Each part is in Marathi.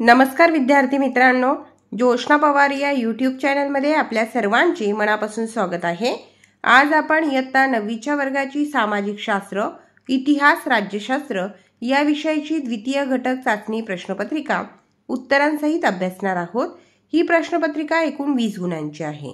नमस्कार विद्यार्थी मित्रांनो, जोशना पवार या यूट्यूब चॅनलमध्ये आपल्या सर्वांचे मनापासून स्वागत आहे। आज आपण इयत्ता 9च्या वर्गाची सामाजिक शास्त्र, इतिहास, राज्यशास्त्र या विषयाची द्वितीय घटक चाचणी प्रश्नपत्रिका उत्तरांसहित अभ्यासणार आहोत। ही प्रश्नपत्रिका एकूण 20 गुणांची आहे।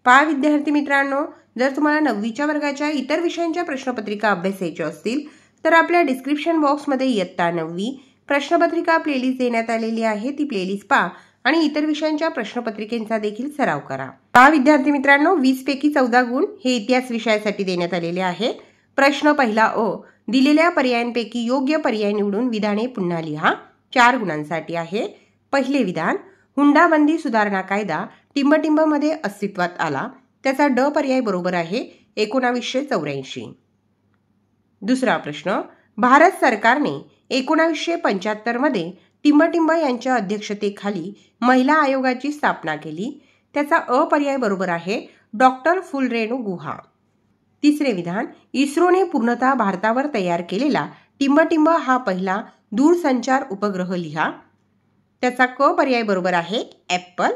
पहा विद्यार्थी मित्रांनो, जर तुम्हाला 9च्या वर्गाच्या इतर विषयांच्या प्रश्नपत्रिका अभ्यासायच्या असतील तर आपल्या डिस्क्रिप्शन बॉक्समध्ये इयत्ता 9वी प्रश्नपत्रिका प्लेलिस्ट देण्यात आलेली आहे। ती प्लेलिस्ट पहा आणि इतर विषयांच्या प्रश्नपत्रिकेचा देखील सराव करा। पहा विद्यार्थी मित्रांनो, 20 पैकी 14 गुण हे इतिहास विषयासाठी देण्यात आलेले आहेत। प्रश्न पहिला अ, दिलेल्या पर्यायांपैकी योग्य पर्याय निवडून विधाने पुन्हा लिहा। 4 गुणांसाठी आहे। पहिले विधान, हुंडाबंदी सुधारणा कायदा टिंबटिंबमध्ये अस्तित्वात आला, त्याचा ड पर्याय बरोबर आहे 1984। दुसरा प्रश्न, भारत सरकारने 1975 मध्ये टिंबटिंब यांच्या अध्यक्षतेखाली महिला आयोगाची स्थापना केली, त्याचा अ पर्याय बरोबर आहे डॉक्टर फुलरेणू गुहा। तिसरे विधान, इस्रोने पूर्णतः भारतावर तयार केलेला टिंबटिंब हा पहिला दूरसंचार उपग्रह लिहा, त्याचा क पर्याय बरोबर आहे ॲपल।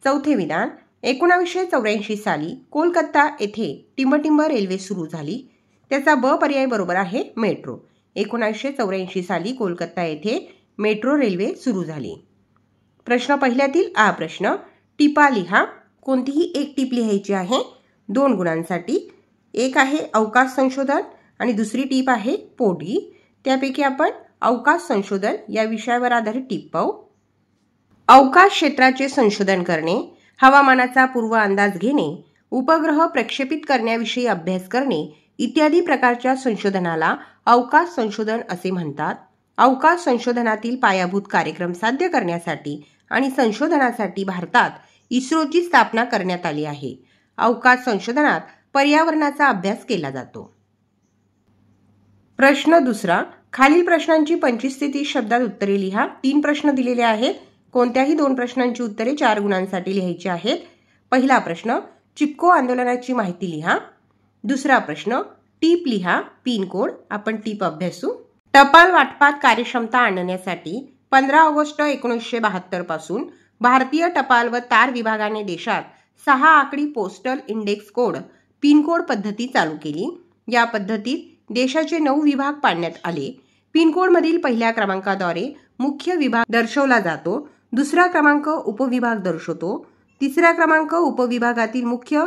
चौथे विधान, 1984 साली कोलकाता येथे टिंबटिंब रेल्वे सुरू झाली, त्याचा ब पर्याय बरोबर आहे मेट्रो। 1984 साली कोलकाता येथे मेट्रो रेल्वे सुरू झाली। प्रश्न पहिल्यातील आ प्रश्न, टिपा लिहा। कोणतीही एक टीप लिहायची आहे। 2 गुणांसाठी। एक आहे अवकाश संशोधन आणि दुसरी टीप आहे पोडी। त्यापैकी आपण अवकाश संशोधन या विषयावर आधारित टीप पाहू। अवकाश क्षेत्राचे संशोधन करणे, हवामानाचा पूर्व अंदाज घेणे, उपग्रह प्रक्षेपित करण्याविषयी अभ्यास करणे इत्यादी प्रकारच्या संशोधनाला अवकाश संशोधन असे म्हणतात। अवकाश संशोधनातील पायाभूत कार्यक्रम साध्य करण्यासाठी आणि संशोधनासाठी भारतात इस्रोची स्थापना करण्यात आली आहे। अवकाश संशोधनात पर्यावरणाचा अभ्यास केला जातो। प्रश्न दुसरा, खालील प्रश्नांची 25 ते 30 शब्दात उत्तरे लिहा। 3 प्रश्न दिलेले आहेत। कोणत्याही 2 प्रश्नांची उत्तरे 4 गुणांसाठी लिहायची आहेत। पहिला प्रश्न, चिपको आंदोलनाची माहिती लिहा। दुसरा प्रश्न, टीप लिहा, पिन कोड। आपण टीप अभ्यासू। टपाल वाटपात कार्यक्षमता आणण्यासाठी 15 ऑगस्ट 1972 पासून भारतीय टपाल व तार विभागाने देशात 6 आकडी postal index code pin code पद्धती चालू केली। या पद्धतीत देशाचे 9 विभाग पाडण्यात आले। पिन कोड मधील पहिल्या क्रमांकाद्वारे मुख्य विभाग दर्शवला जातो, दुसरा क्रमांक उपविभाग दर्शवतो, तिसरा क्रमांक उपविभागातील मुख्य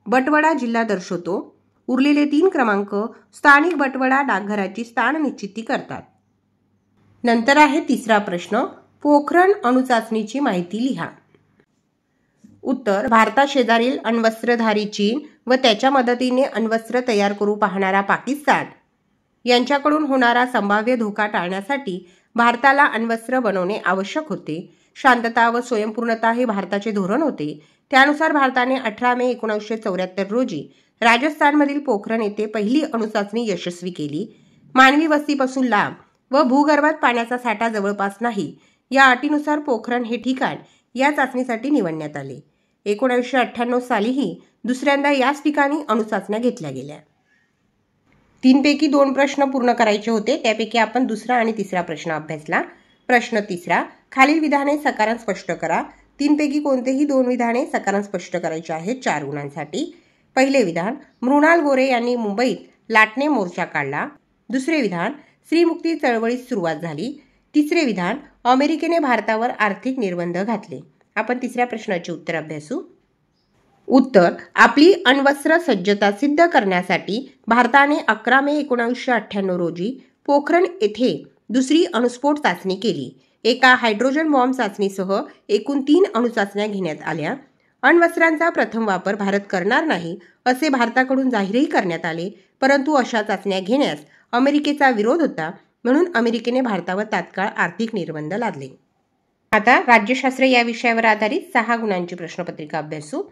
बटवडा जिल्हा दर्शवतो, उरलेले 3 क्रमांक स्थानिक बटवडा डाकघराची स्थान निश्चिती करतात। नंतर आहे तिसरा प्रश्न, पोखरण अणुचाचणीची माहिती लिहा। उत्तर, भारताशेजारील अण्वस्त्रधारी चीन व त्याच्या मदतीने अण्वस्त्र तयार करू पाहणारा पाकिस्तान यांच्याकडून होणारा संभाव्य धोका टाळण्यासाठी भारताला अण्वस्त्र बनवणे आवश्यक होते। शांतता व स्वयंपूर्णता हे भारताचे धोरण होते। त्यानुसार भारताने 18 मे 1974 रोजी राजस्थानमधील पोखरण येथे पहिली अणुचाचणी यशस्वी केली। मानवी वस्तीपासून लांब व भूगर्भात पाण्याचा साठा जवळपास नाही या अटीनुसार पोखरण हे ठिकाण या चाचणीसाठी निवडण्यात आले। 1998 सालीही दुसऱ्यांदा याच ठिकाणी अणुचाचण्या घेतल्या गेल्या। 3 पैकी 2 प्रश्न पूर्ण करायचे होते, त्यापैकी आपण दुसरा आणि तिसरा प्रश्न अभ्यासला। प्रश्न तिसरा, खालील विधाने सकारांत स्पष्ट करा। 3 पैकी कोणतेही 2 विधाने सकारांत स्पष्ट करायची आहेत। 4 गुणांसाठी। पहिले विधान, मृणाल गोरे यांनी मुंबईत लाटणे मोर्चा काढला। दुसरे विधान, स्त्रीमुक्ती चळवळीस सुरुवात झाली। तिसरे विधान, अमेरिकेने भारतावर आर्थिक निर्बंध घातले। आपण तिसऱ्या प्रश्नाचे उत्तर अभ्यासू। उत्तर, आपली अण्वस्त्र सज्जता सिद्ध करण्यासाठी भारताने 11 मे 1998 रोजी पोखरण येथे दुसरी अणुस्फोट चाचणी केली। एका हायड्रोजन बॉम्ब चाचणीसह एकूण 3 अणुचाचण्या घेण्यात आल्या। अण्वस्त्रांचा प्रथम वापर भारत करणार नाही असे भारताकडून जाहीरही करण्यात आले, परंतु अशा चाचण्या घेण्यास अमेरिकेचा विरोध होता, म्हणून अमेरिकेने भारतावर तात्काळ आर्थिक निर्बंध लादले। आता राज्यशास्त्र या विषयावर आधारित 6 गुणांची प्रश्नपत्रिका अभ्यासू।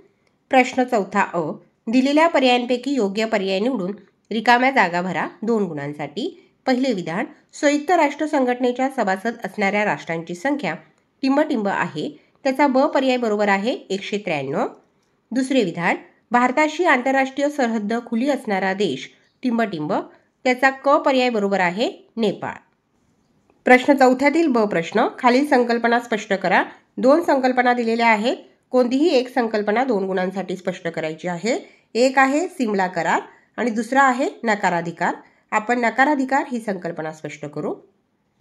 प्रश्न चौथा अ, दिलेल्या पर्यायांपैकी योग्य पर्याय निवडून रिकाम्या जागा भरा। 2 गुणांसाठी। पहिले विधान, संयुक्त राष्ट्र संघटनेच्या सभासद असणाऱ्या राष्ट्रांची संख्या टिंबटिंब आहे, त्याचा ब पर्याय बरोबर आहे 193। दुसरे विधान, भारताशी आंतरराष्ट्रीय सरहद्द खुली असणारा देश टिंबटिंब, त्याचा क पर्याय बरोबर आहे नेपाळ। प्रश्न चौथ्यातील ब प्रश्न, खालील संकल्पना स्पष्ट करा. 2 संकल्पना दिलेल्या आहेत. कोणतीही एक संकल्पना 2 गुणांसाठी स्पष्ट करायची आहे. एक आहे सिमला करार आणि दुसरा आहे नकाराधिकार. आपण नकाराधिकार ही संकल्पना स्पष्ट करू.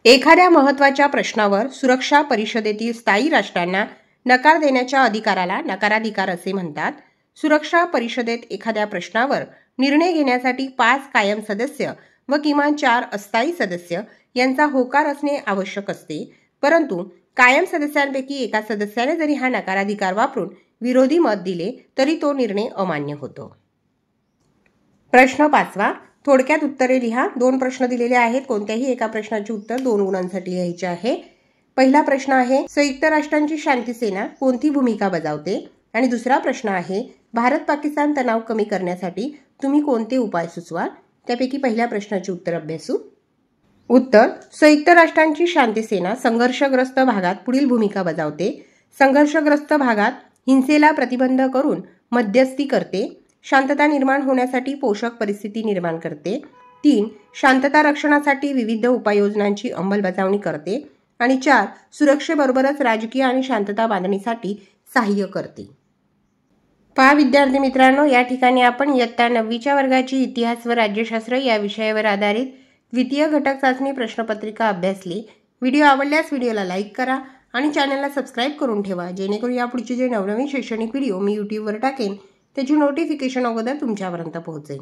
एखाद्या महत्त्वाच्या प्रश्नावर सुरक्षा परिषदेतील स्थायी राष्ट्रांना नकार देण्याच्या अधिकाराला नकाराधिकार असे म्हणतात. सुरक्षा परिषदेत एखाद्या प्रश्नावर निर्णय घेण्यासाठी 5 कायम सदस्य व किमान 4 अस्थायी सदस्य यांचा होकार असणे आवश्यक असते. परंतु कायम सदस्यांपैकी एका सदस्याने जरी हा नकाराधिकार वापरून विरोधी मत दिले तरी तो निर्णय अमान्य होतो. प्रश्न 5वा, थोडक्यात उत्तरे लिहा. 2 प्रश्न दिलेले आहेत. कोणत्याही एका प्रश्नाचे उत्तर 2 गुणांसाठी लिहायचे आहे. पहिला प्रश्न आहे, संयुक्त राष्ट्रांची शांती सेना कोणती भूमिका बजावते? आणि दुसरा प्रश्न आहे, भारत पाकिस्तान तणाव कमी करण्यासाठी तुम्ही कोणते उपाय सुचवाल? त्यापैकी पहिल्या प्रश्नाचे उत्तर अभ्यासू. उत्तर, संयुक्त राष्ट्रांची शांती सेना संघर्षग्रस्त भागात पुढील भूमिका बजावते. संघर्षग्रस्त भागात हिंसेला प्रतिबंध करून मध्यस्थी करते. शांतता निर्माण होण्यासाठी पोषक परिस्थिती निर्माण करते. 3. शांतता रक्षणासाठी विविध उपाययोजनांची अंमलबजावणी करते. आणि 4. सुरक्षेबरोबरच राजकीय आणि शांतता बांधणीसाठी सहाय्य करते. पहा विद्यार्थी मित्रांनो, या ठिकाणी आपण इयत्ता 9वीच्या वर्गाची इतिहास व राज्यशास्त्र या विषयावर आधारित द्वितीय घटक चाचणी प्रश्नपत्रिका अभ्यासली. व्हिडिओ आवडल्यास व्हिडिओला लाईक करा आणि चॅनलला सबस्क्राईब करून ठेवा, जेणेकरून यापुढचे जे नवनवीन शैक्षणिक व्हिडिओ मी यूट्यूबवर टाकेन त्याची नोटिफिकेशन अगोदर तुमच्यापर्यंत पोहोचेल.